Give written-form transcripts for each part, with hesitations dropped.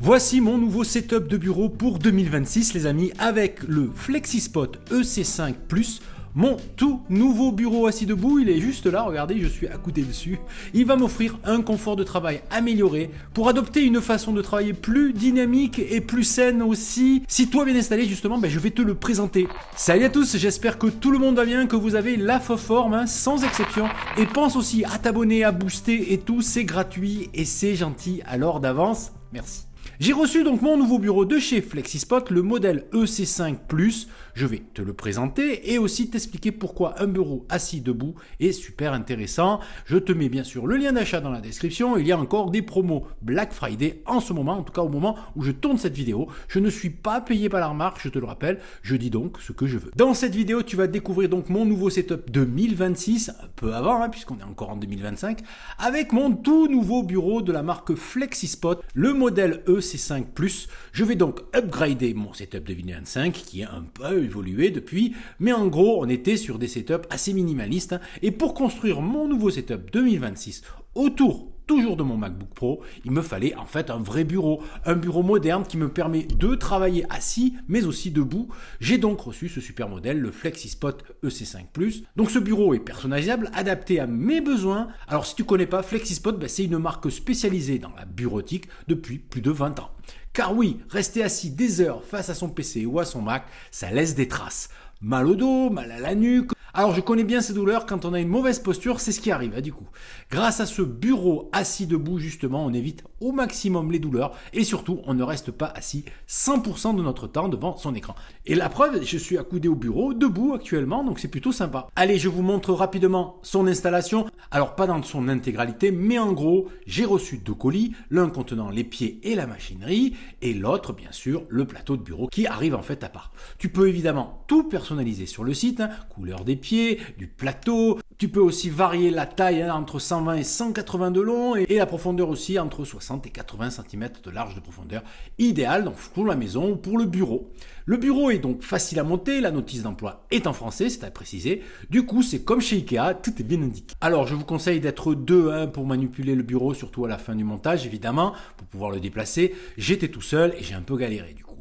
Voici mon nouveau setup de bureau pour 2026 les amis, avec le FlexiSpot EC5 Plus, mon tout nouveau bureau assis debout. Il est juste là, regardez, je suis accoudé dessus. Il va m'offrir un confort de travail amélioré pour adopter une façon de travailler plus dynamique et plus saine aussi. Si toi bien installé justement, je vais te le présenter. Salut à tous, j'espère que tout le monde va bien, que vous avez la forme sans exception. Et pense aussi à t'abonner, à booster et tout, c'est gratuit et c'est gentil, alors d'avance, merci. J'ai reçu donc mon nouveau bureau de chez FlexiSpot, le modèle EC5 Plus. Je vais te le présenter et aussi t'expliquer pourquoi un bureau assis debout est super intéressant. Je te mets bien sûr le lien d'achat dans la description. Il y a encore des promos Black Friday en ce moment, en tout cas au moment où je tourne cette vidéo. Je ne suis pas payé par la remarque, je te le rappelle. Je dis donc ce que je veux. Dans cette vidéo, tu vas découvrir donc mon nouveau setup 2026, un peu avant, puisqu'on est encore en 2025, avec mon tout nouveau bureau de la marque FlexiSpot, le modèle EC5 Plus. Je vais donc upgrader mon setup de 2025 qui est un peu évolué depuis, mais en gros on était sur des setups assez minimalistes et pour construire mon nouveau setup 2026 autour toujours de mon MacBook Pro, il me fallait en fait un vrai bureau, un bureau moderne qui me permet de travailler assis mais aussi debout. J'ai donc reçu ce super modèle, le FlexiSpot EC5 Plus. Donc ce bureau est personnalisable, adapté à mes besoins. Alors si tu connais pas FlexiSpot, c'est une marque spécialisée dans la bureautique depuis plus de 20 ans. Car oui, rester assis des heures face à son PC ou à son Mac, ça laisse des traces. Mal au dos, mal à la nuque. Alors je connais bien ces douleurs, quand on a une mauvaise posture, c'est ce qui arrive du coup. Grâce à ce bureau assis debout justement, on évite au maximum les douleurs et surtout on ne reste pas assis 100% de notre temps devant son écran. Et la preuve, je suis accoudé au bureau, debout actuellement, donc c'est plutôt sympa. Allez, je vous montre rapidement son installation. Alors pas dans son intégralité, mais en gros, j'ai reçu 2 colis, l'un contenant les pieds et la machinerie, et l'autre bien sûr le plateau de bureau qui arrive en fait à part. Tu peux évidemment tout personnaliser sur le site, couleur des pieds, du plateau. Tu peux aussi varier la taille entre 120 et 180 de long et la profondeur aussi entre 60 et 80 cm de large de profondeur. Idéal donc pour la maison ou pour le bureau. Le bureau est donc facile à monter, la notice d'emploi est en français, c'est à préciser. Du coup, c'est comme chez Ikea, tout est bien indiqué. Alors, je vous conseille d'être 2 pour manipuler le bureau, surtout à la fin du montage, évidemment, pour pouvoir le déplacer. J'étais tout seul et j'ai un peu galéré du coup.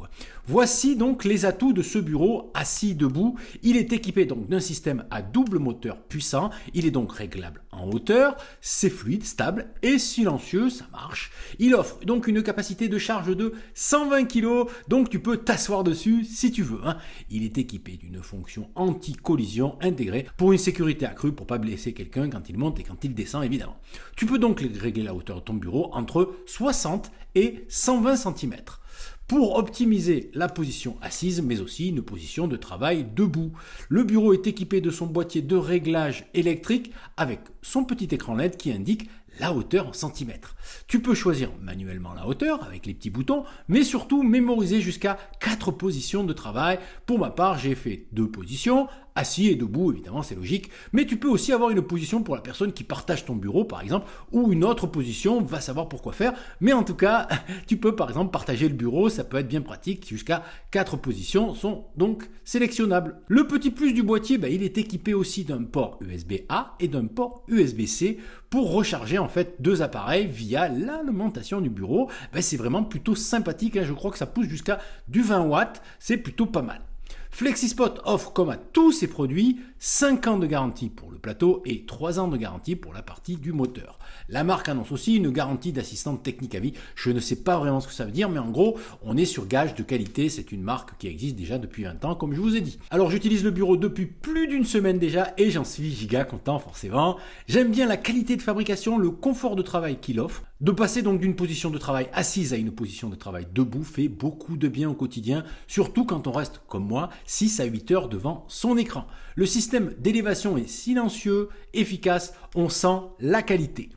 Voici donc les atouts de ce bureau assis debout. Il est équipé donc d'un système à double moteur puissant. Il est donc réglable en hauteur, c'est fluide, stable et silencieux, ça marche. Il offre donc une capacité de charge de 120 kg, donc tu peux t'asseoir dessus si tu veux. Il est équipé d'une fonction anti-collision intégrée pour une sécurité accrue, pour pas blesser quelqu'un quand il monte et quand il descend évidemment. Tu peux donc régler la hauteur de ton bureau entre 60 et 120 cm. Pour optimiser la position assise, mais aussi une position de travail debout. Le bureau est équipé de son boîtier de réglage électrique avec son petit écran LED qui indique la hauteur en centimètres. Tu peux choisir manuellement la hauteur avec les petits boutons, mais surtout mémoriser jusqu'à 4 positions de travail. Pour ma part, j'ai fait 2 positions, assis et debout, évidemment c'est logique, mais tu peux aussi avoir une position pour la personne qui partage ton bureau par exemple, ou une autre position, va savoir pourquoi faire, mais en tout cas, tu peux par exemple partager le bureau, ça peut être bien pratique, jusqu'à 4 positions sont donc sélectionnables. Le petit plus du boîtier, il est équipé aussi d'un port USB-A et d'un port USB-C pour recharger en fait 2 appareils via l'alimentation du bureau. C'est vraiment plutôt sympathique, je crois que ça pousse jusqu'à du 20 watts, c'est plutôt pas mal. FlexiSpot offre, comme à tous ses produits, 5 ans de garantie pour le plateau et 3 ans de garantie pour la partie du moteur. La marque annonce aussi une garantie d'assistante technique à vie. Je ne sais pas vraiment ce que ça veut dire, mais en gros, on est sur gage de qualité. C'est une marque qui existe déjà depuis 20 ans, comme je vous ai dit. Alors, j'utilise le bureau depuis plus d'une semaine déjà et j'en suis giga content, forcément. J'aime bien la qualité de fabrication, le confort de travail qu'il offre. De passer donc d'une position de travail assise à une position de travail debout fait beaucoup de bien au quotidien, surtout quand on reste, comme moi, 6 à 8 heures devant son écran. Le système d'élévation est silencieux, efficace, on sent la qualité.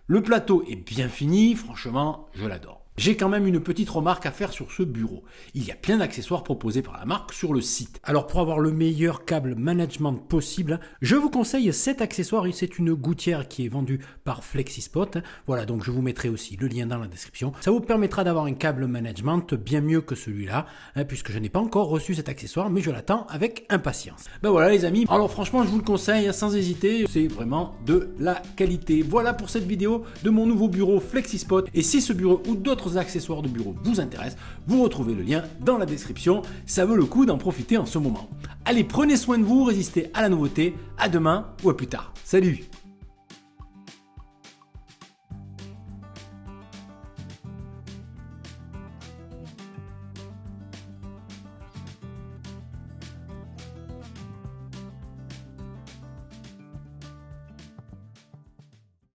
Le plateau est bien fini, franchement, je l'adore. J'ai quand même une petite remarque à faire sur ce bureau. Il y a plein d'accessoires proposés par la marque sur le site. Alors pour avoir le meilleur câble management possible, je vous conseille cet accessoire. C'est une gouttière qui est vendue par FlexiSpot. Voilà, donc je vous mettrai aussi le lien dans la description. Ça vous permettra d'avoir un câble management bien mieux que celui-là, puisque je n'ai pas encore reçu cet accessoire, mais je l'attends avec impatience. Voilà les amis, alors franchement je vous le conseille sans hésiter, c'est vraiment de la qualité. Voilà pour cette vidéo de mon nouveau bureau FlexiSpot. Et si ce bureau ou d'autres d'autres accessoires de bureau vous intéressent, vous retrouvez le lien dans la description. Ça vaut le coup d'en profiter en ce moment. Allez, prenez soin de vous, résistez à la nouveauté. À demain ou à plus tard. Salut!